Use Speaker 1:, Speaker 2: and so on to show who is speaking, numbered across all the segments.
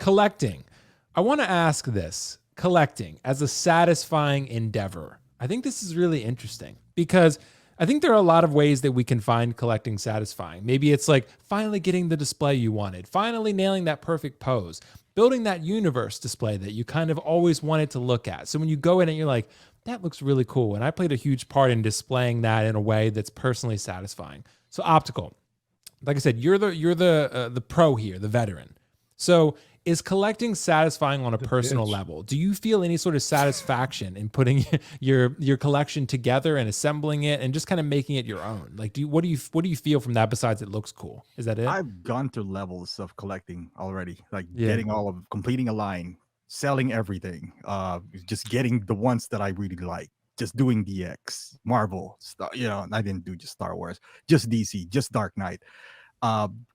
Speaker 1: collecting. I want to ask this. Collecting as a satisfying endeavor. I think this is really interesting because I think there are a lot of ways that we can find collecting satisfying. Maybe it's like finally getting the display you wanted, finally nailing that perfect pose, building that universe display that you kind of always wanted to look at. So when you go in and you're like, that looks really cool. And I played a huge part in displaying that in a way that's personally satisfying. So optical, like I said, you're the pro here, the veteran. So is collecting satisfying on a personal level? Do you feel any sort of satisfaction in putting your collection together and assembling it and just kind of making it your own? Like, what do you feel from that besides it looks cool? Is that it?
Speaker 2: I've gone through levels of collecting already, like
Speaker 1: Yeah.
Speaker 2: completing a line, selling everything, just getting the ones that I really like, just doing DX, Marvel, I didn't do just Star Wars, just DC, just Dark Knight,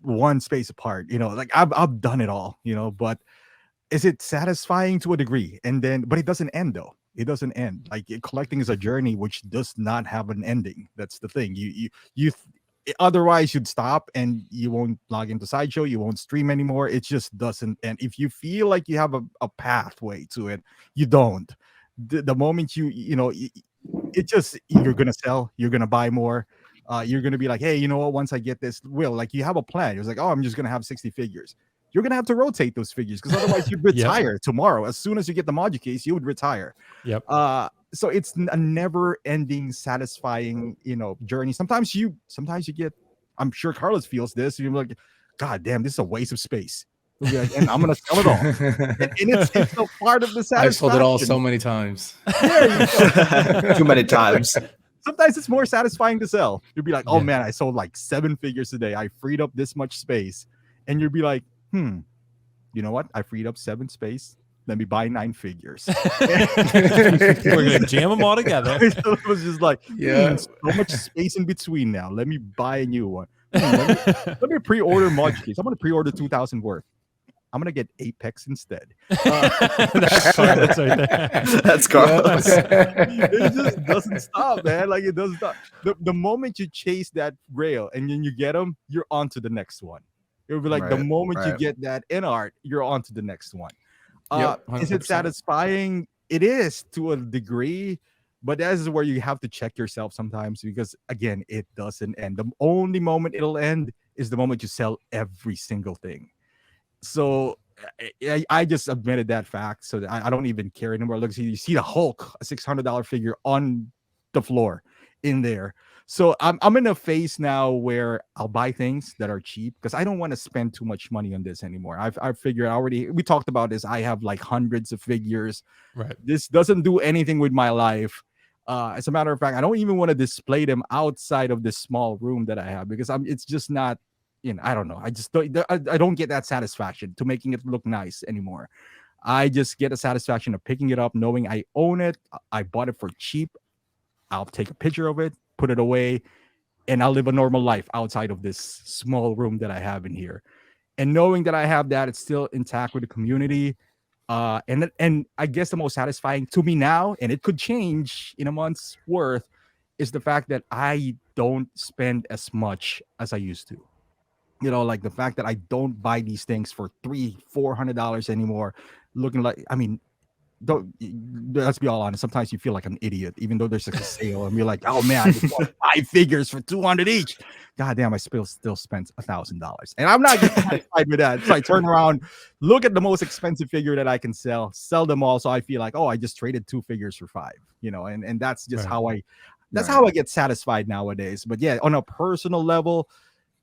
Speaker 2: one space apart, like I've done it all, but is it satisfying to a degree? But it doesn't end though. It doesn't end. Like collecting is a journey which does not have an ending. That's the thing. Otherwise you'd stop and you won't log into Sideshow. You won't stream anymore. It just doesn't end. If you feel like you have a pathway to it, you don't. The moment it just, you're gonna sell. You're gonna buy more. You're gonna be like, hey, you know what? Once I get this, like you have a plan. You're like, oh, I'm just gonna have 60 figures. You're gonna have to rotate those figures because otherwise you'd retire tomorrow. As soon as you get the module case, you would retire.
Speaker 1: Yep.
Speaker 2: So it's a never-ending, satisfying, journey. Sometimes you get. I'm sure Carlos feels this. You're like, God damn, this is a waste of space. Like, and I'm gonna sell it all. and it's a part of the satisfaction.
Speaker 3: I've sold it all so many times.
Speaker 4: Too many times.
Speaker 2: Sometimes it's more satisfying to sell. You'll be like, oh man, I sold like 7 figures today. I freed up this much space, and you'll be like, you know what? I freed up 7 space. Let me buy 9 figures.
Speaker 1: We're gonna jam them all together.
Speaker 2: So it was just like, so much space in between now. Let me buy a new one. Let me pre-order module case. I'm gonna pre-order 2,000 worth. I'm gonna get Apex instead.
Speaker 1: That's Carlos right there.
Speaker 4: That's Carlos.
Speaker 2: It just doesn't stop, man. Like it doesn't stop. The moment you chase that rail and then you get them, you're on to the next one. It'll be like the moment you get that Inart, you're on to the next one. Is it satisfying? It is to a degree, but that is where you have to check yourself sometimes because again, it doesn't end. The only moment it'll end is the moment you sell every single thing. So I just admitted that fact, so that I don't even care anymore. Look, you see the Hulk, a $600 figure on the floor in there. So I'm in a phase now where I'll buy things that are cheap because I don't want to spend too much money on this anymore. I've figured already. We talked about this. I have like hundreds of figures.
Speaker 1: Right.
Speaker 2: This doesn't do anything with my life. As a matter of fact, I don't even want to display them outside of this small room that I have because it's just not. I don't know. I just don't get that satisfaction to making it look nice anymore. I just get a satisfaction of picking it up, knowing I own it. I bought it for cheap. I'll take a picture of it, put it away, and I'll live a normal life outside of this small room that I have in here. And knowing that I have that, it's still intact with the community. And I guess the most satisfying to me now, and it could change in a month's worth, is the fact that I don't spend as much as I used to. Like the fact that I don't buy these things for $300-$400 anymore, looking like, let's be all honest. Sometimes you feel like an idiot, even though there's like a sale, and you're like, "Oh man, I just bought 5 figures for $200 each." God damn, I still spent $1,000, and I'm not satisfied with that. So I turn around, look at the most expensive figure that I can sell them all. So I feel like, oh, I just traded 2 figures for 5, and that's just how I get satisfied nowadays. But yeah, on a personal level.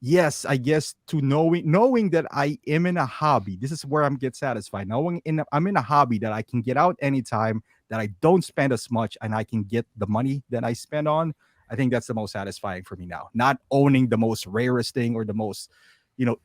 Speaker 2: Yes, I guess to knowing that I am in a hobby, this is where I'm get satisfied. I'm in a hobby that I can get out anytime, that I don't spend as much, and I can get the money that I spend on. I think that's the most satisfying for me now. Not owning the most rarest thing or the most,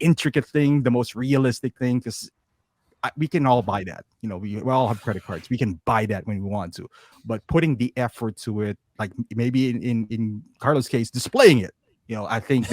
Speaker 2: intricate thing, the most realistic thing, because we can all buy that. We all have credit cards. We can buy that when we want to, but putting the effort to it, like maybe in Carlos' case, displaying it. I think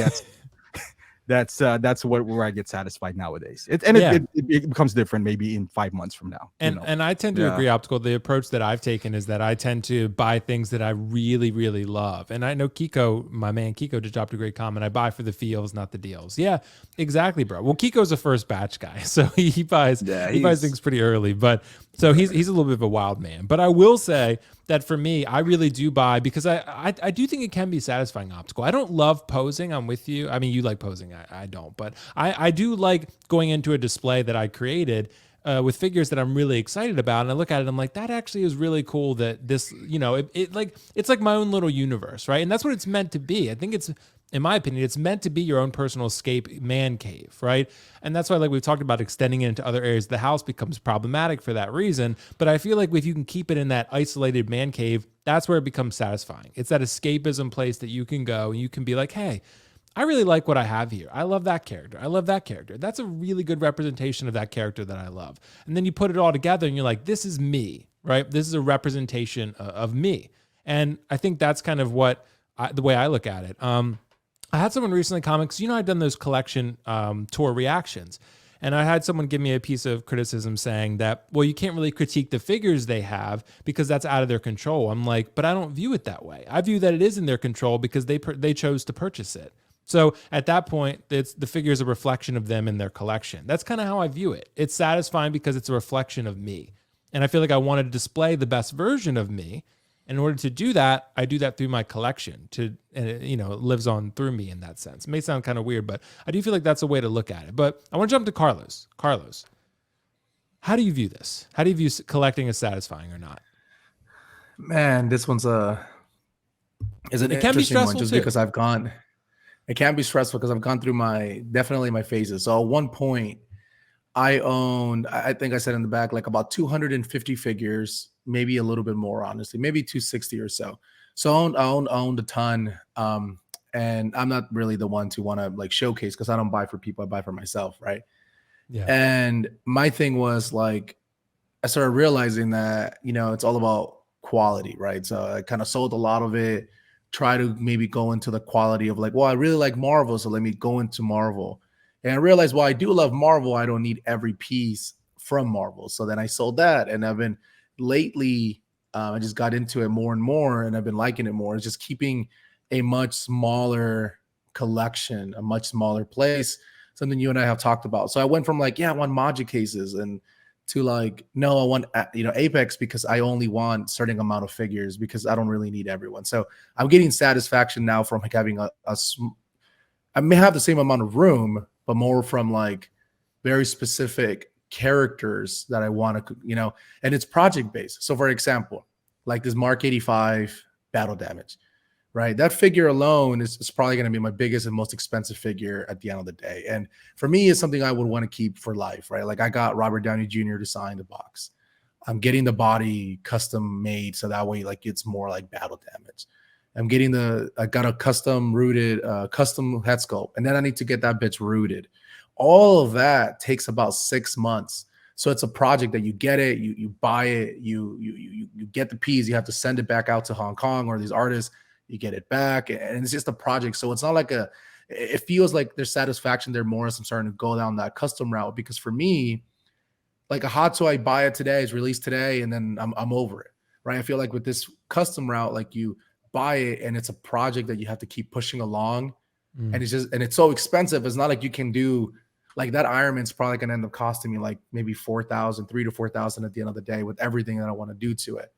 Speaker 2: That's where I get satisfied nowadays.
Speaker 1: Yeah.
Speaker 2: It becomes different maybe in 5 months from now.
Speaker 1: And I tend to
Speaker 4: Yeah.
Speaker 1: agree, Optical. The approach that I've taken is that I tend to buy things that I really, really love. And I know Kiko, my man Kiko, just dropped a great comment. I buy for the feels, not the deals. Yeah, exactly, bro. Well, Kiko's a first batch guy, so he buys things pretty early. But so he's a little bit of a wild man. But I will say that for me, I really do buy because I do think it can be satisfying, Optical. I don't love posing. I'm with you. I mean, you like posing. I don't. But I do like going into a display that I created with figures that I'm really excited about, and I look at it, I'm like, that actually is really cool. That this, it's like my own little universe, right? And that's what it's meant to be. I think it's, in my opinion, it's meant to be your own personal escape man cave, right? And that's why, like we've talked about, extending it into other areas of the house becomes problematic for that reason. But I feel like if you can keep it in that isolated man cave, that's where it becomes satisfying. It's that escapism place that you can go and you can be like, hey, I really like what I have here. I love that character. I love that character. That's a really good representation of that character that I love. And then you put it all together and you're like, this is me, right? This is a representation of me. And I think that's kind of the way I look at it. I had someone recently comment, because I'd done those collection tour reactions. And I had someone give me a piece of criticism saying that, well, you can't really critique the figures they have because that's out of their control. I'm like, but I don't view it that way. I view that it is in their control because they chose to purchase it. So at that point, the figure is a reflection of them in their collection. That's kind of how I view it. It's satisfying because it's a reflection of me. And I feel like I want to display the best version of me. In order to do that, I do that through my collection and it lives on through me in that sense. It may sound kind of weird, but I do feel like that's a way to look at it. But I want to jump to Carlos. Carlos, how do you view this? How do you view collecting as satisfying or not?
Speaker 3: Man, this one's an interesting one just because it can be stressful because I've gone through definitely my phases. So at one point I owned, I think I said in the back, like about 250 figures, maybe a little bit more, honestly, maybe 260 or so. So I owned a ton. And I'm not really the one to want to like showcase because I don't buy for people, I buy for myself. Right.
Speaker 1: Yeah.
Speaker 3: And my thing was like, I started realizing that, it's all about quality. Right. So I kind of sold a lot of it, try to maybe go into the quality of like, well, I really like Marvel, so let me go into Marvel. And I realized, well, I do love Marvel, I don't need every piece from Marvel. So then I sold that. And I've been lately, I just got into it more and more, and I've been liking it more. It's just keeping a much smaller collection, a much smaller place, something you and I have talked about. So I went from like, yeah, I want Magic cases, and to like, no, I want, Apex because I only want certain amount of figures because I don't really need everyone. So I'm getting satisfaction now from like having I may have the same amount of room, but more from like very specific characters that I want to, and it's project based. So for example, like this Mark 85 Battle Damage, right? That figure alone is probably going to be my biggest and most expensive figure at the end of the day. And for me, it's something I would want to keep for life, right? Like I got Robert Downey Jr. to sign the box. I'm getting the body custom made so that way like it's more like Battle Damage. I got a custom rooted, custom head sculpt, and then I need to get that bitch rooted. All of that takes about 6 months. So it's a project that you get it, you buy it, you get the piece, you have to send it back out to Hong Kong or these artists, you get it back, and it's just a project. So it's not like it feels like there's satisfaction there more as I'm starting to go down that custom route, because for me, like a hot toy, I buy it today, it's released today, and then I'm over it, right? I feel like with this custom route, like you buy it and it's a project that you have to keep pushing along, and it's so expensive. It's not like you can do like that Iron Man's probably gonna end up costing me like maybe $3,000 to $4,000 at the end of the day with everything that I want to do to it.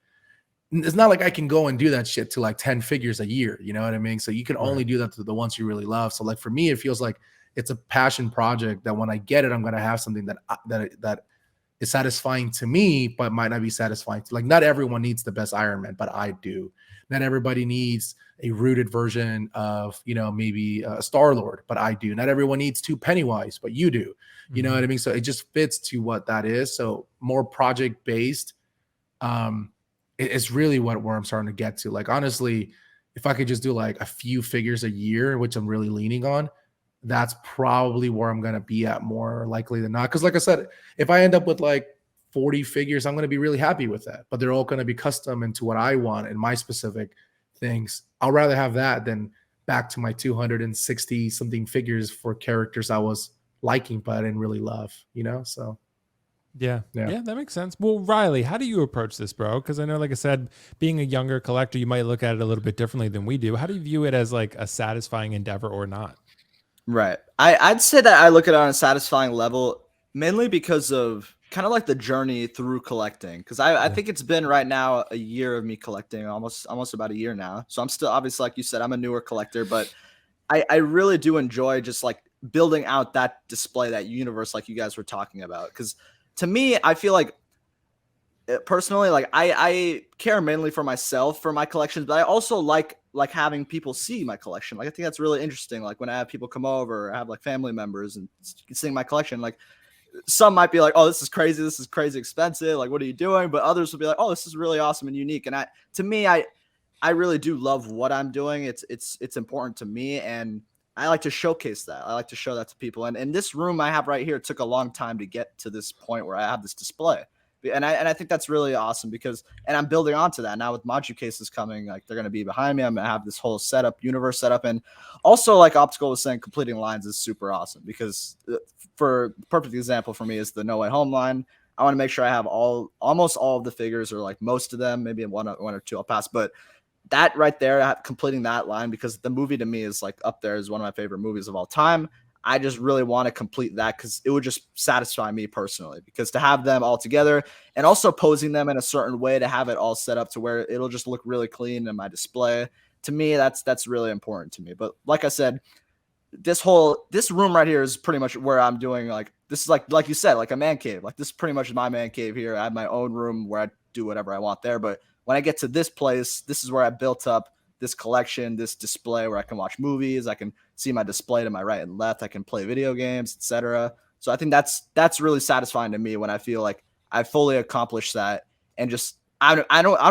Speaker 3: It's not like I can go and do that shit to like 10 figures a year, you know what I mean? So you can only do that to the ones you really love. So like for me, it feels like it's a passion project that when I get it, I'm gonna have something that is satisfying to me, but might not be satisfying to, like, not everyone needs the best Iron Man, but I do. Not everybody needs a rooted version of, maybe a Star-Lord, but I do. Not everyone needs 2 Pennywise, but you do. You know what I mean? So it just fits to what that is. So more project-based, it's really where I'm starting to get to. Like, honestly, if I could just do like a few figures a year, which I'm really leaning on, that's probably where I'm going to be at more likely than not. Because like I said, if I end up with like 40 figures, I'm going to be really happy with that. But they're all going to be custom into what I want and my specific things. I'll rather have that than back to my 260 something figures for characters I was liking, but I didn't really love, So
Speaker 1: Yeah, that makes sense. Well, Riley, how do you approach this, bro? Because I know, like I said, being a younger collector, you might look at it a little bit differently than we do. How do you view it as like a satisfying endeavor or not?
Speaker 4: Right. I'd say that I look at it on a satisfying level, mainly because of kind of like the journey through collecting. Because I think it's been right now a year of me collecting, almost about a year now. So I'm still, obviously, like you said, I'm a newer collector, but I really do enjoy just like building out that display, that universe, like you guys were talking about. Because to me, I feel like personally, like I care mainly for myself, for my collections, but I also like having people see my collection. Like I think that's really interesting. Like when I have people come over, or I have like family members and seeing my collection, like some might be like, oh, this is crazy expensive, like what are you doing? But others will be like, oh, this is really awesome and unique. And to me, I really do love what I'm doing. It's important to me, and I like to showcase that. I like to show that to people. And this room I have right here, it took a long time to get to this point where I have this display. And I think that's really awesome because, and I'm building onto that now with Maju cases coming, like they're going to be behind me. I'm going to have this whole universe set up. And also, like Optical was saying, completing lines is super awesome because for perfect example for me is the No Way Home line. I want to make sure I have almost all of the figures, or like most of them, maybe one or two I'll pass, but that right there, completing that line, because the movie to me is like up there as one of my favorite movies of all time. I just really want to complete that because it would just satisfy me personally, because to have them all together and also posing them in a certain way to have it all set up to where it'll just look really clean in my display. To me, that's really important to me. But like I said, this room right here is pretty much where I'm doing, like, this is like you said, like a man cave. Like this is pretty much my man cave here. I have my own room where I do whatever I want there. But when I get to this place, this is where I built up this collection, this display where I can watch movies, I can see my display to my right and left, I can play video games, etc. So I think that's really satisfying to me when I feel like I fully accomplished that. And just I don't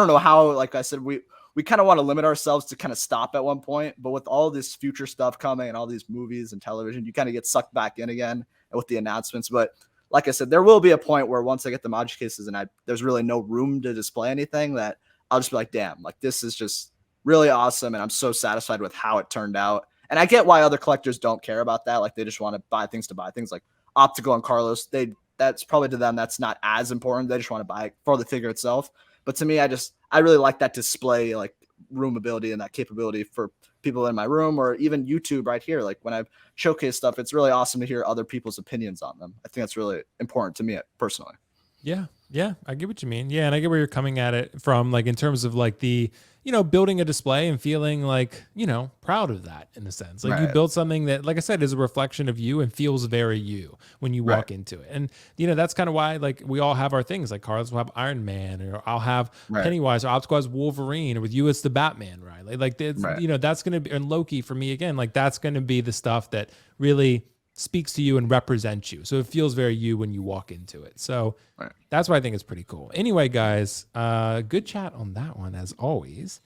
Speaker 4: know how, like I said, we kind of want to limit ourselves to kind of stop at one point, but with all this future stuff coming and all these movies and television, you kind of get sucked back in again with the announcements. But like I said, there will be a point where once I get the Maju cases and there's really no room to display anything, that I'll just be like, damn, like this is just really awesome. And I'm so satisfied with how it turned out. And I get why other collectors don't care about that. Like they just want to buy things like Optical and Carlos. That's probably to them, that's not as important. They just want to buy it for the figure itself. But to me, I really like that display, like room ability and that capability for people in my room, or even YouTube right here. Like when I showcase stuff, it's really awesome to hear other people's opinions on them. I think that's really important to me personally.
Speaker 1: Yeah, I get what you mean. Yeah, and I get where you're coming at it from, like in terms of like the, building a display and feeling like, proud of that in a sense. Like you built something that, like I said, is a reflection of you and feels very you when you walk into it. And, that's kind of why, like, we all have our things. Like Carlos will have Iron Man, or I'll have Pennywise, or Optical has Wolverine, or with you it's the Batman, right? Like that's going to be, and Loki for me again, like that's going to be the stuff that really speaks to you and represents you. So it feels very you when you walk into it. So that's why I think it's pretty cool. Anyway, guys, good chat on that one as always.